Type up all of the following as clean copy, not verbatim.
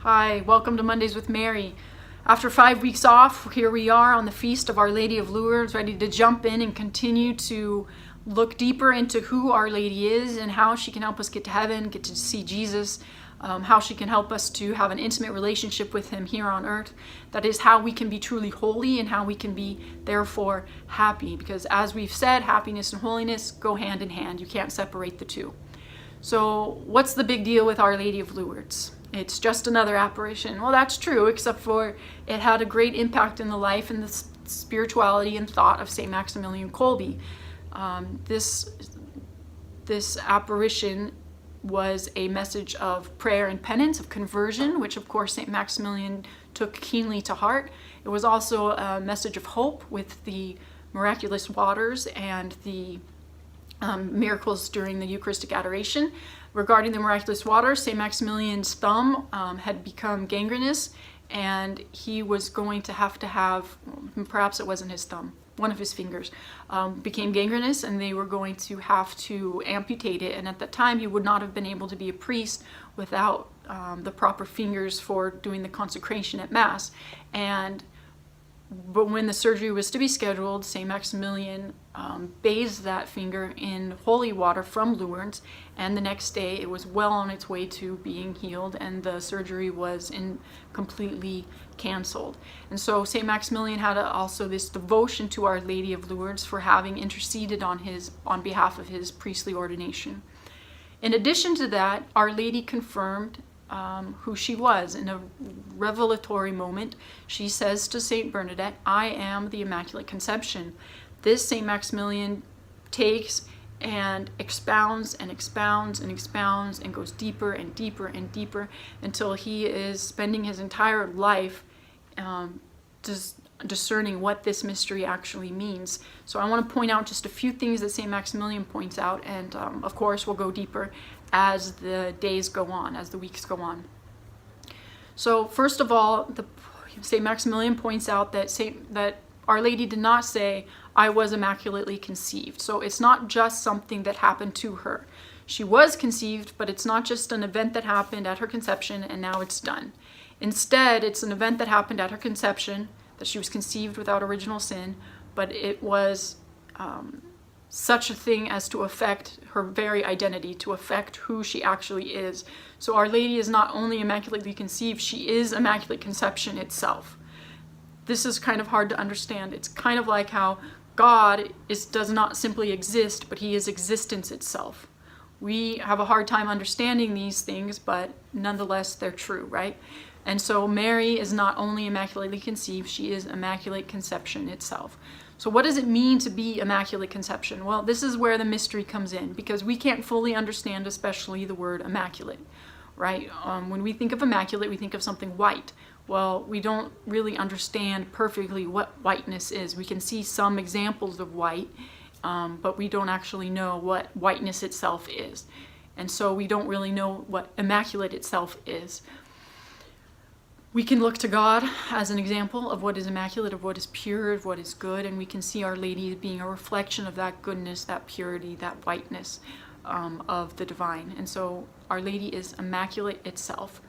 Hi, welcome to Mondays with Mary. After 5 weeks off, here we are on the feast of Our Lady of Lourdes, ready to jump in and continue to look deeper into who Our Lady is and how she can help us get to heaven, get to see Jesus, how she can help us to have an intimate relationship with Him here on earth. That is how we can be truly holy and how we can be, therefore, happy. Because as we've said, happiness and holiness go hand in hand. You can't separate the two. So what's the big deal with Our Lady of Lourdes? It's just another apparition. Well, that's true, except for it had a great impact in the life and the spirituality and thought of St. Maximilian Kolbe. This apparition was a message of prayer and penance, of conversion, which of course St. Maximilian took keenly to heart. It was also a message of hope with the miraculous waters and the miracles during the Eucharistic adoration. Regarding the miraculous waters, St. Maximilian's thumb had become gangrenous, and he was going to have, perhaps it wasn't his thumb, one of his fingers became gangrenous, and they were going to have to amputate it. And at that time, he would not have been able to be a priest without the proper fingers for doing the consecration at Mass. But when the surgery was to be scheduled, St. Maximilian bathed that finger in holy water from Lourdes, and the next day it was well on its way to being healed, and the surgery was completely canceled. And so St. Maximilian had also this devotion to Our Lady of Lourdes for having interceded on behalf of his priestly ordination. In addition to that, Our Lady confirmed who she was. In a revelatory moment, she says to St. Bernadette, "I am the Immaculate Conception." This St. Maximilian takes and expounds and expounds and expounds and goes deeper and deeper and deeper until he is spending his entire life discerning what this mystery actually means. So I want to point out just a few things that St. Maximilian points out, and of course we'll go deeper as the days go on, as the weeks go on. So first of all, St. Maximilian points out that Our Lady did not say, "I was immaculately conceived." So it's not just something that happened to her. She was conceived, but it's not just an event that happened at her conception and now it's done. Instead, it's an event that happened at her conception, that she was conceived without original sin, but it was such a thing as to affect her very identity, to affect who she actually is. So Our Lady is not only immaculately conceived, she is Immaculate Conception itself. This is kind of hard to understand. It's kind of like how God does not simply exist, but He is existence itself. We have a hard time understanding these things, but nonetheless they're true, right? And so Mary is not only immaculately conceived, she is Immaculate Conception itself. So what does it mean to be Immaculate Conception? Well, this is where the mystery comes in, because we can't fully understand especially the word immaculate, right? When we think of immaculate, we think of something white. Well, we don't really understand perfectly what whiteness is. We can see some examples of white, but we don't actually know what whiteness itself is. And so we don't really know what immaculate itself is. We can look to God as an example of what is immaculate, of what is pure, of what is good, and we can see Our Lady being a reflection of that goodness, that purity, that whiteness of the divine. And so Our Lady is immaculate itself.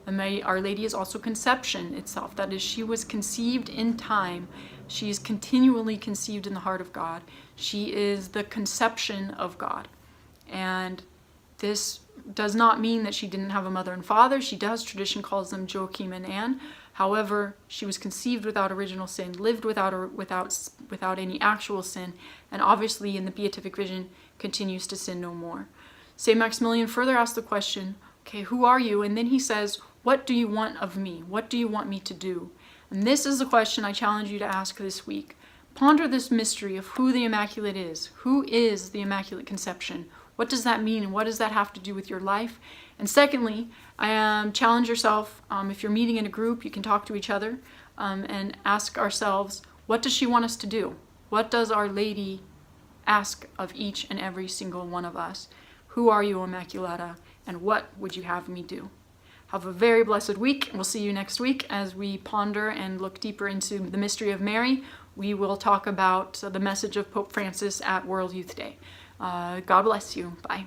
Our Lady is also conception itself. That is, she was conceived in time. She is continually conceived in the heart of God. She is the conception of God. And this does not mean that she didn't have a mother and father. She does. Tradition calls them Joachim and Anne. However, she was conceived without original sin, lived without any actual sin, and obviously in the beatific vision continues to sin no more. St. Maximilian further asks the question, okay, who are you? And then he says, what do you want of me? What do you want me to do? And this is the question I challenge you to ask this week. Ponder this mystery of who the Immaculate is. Who is the Immaculate Conception? What does that mean, and what does that have to do with your life? And secondly, challenge yourself. If you're meeting in a group, you can talk to each other and ask ourselves, what does she want us to do? What does Our Lady ask of each and every single one of us? Who are you, Immaculata, and what would you have me do? Have a very blessed week. We'll see you next week as we ponder and look deeper into the mystery of Mary. We will talk about the message of Pope Francis at World Youth Day. God bless you. Bye.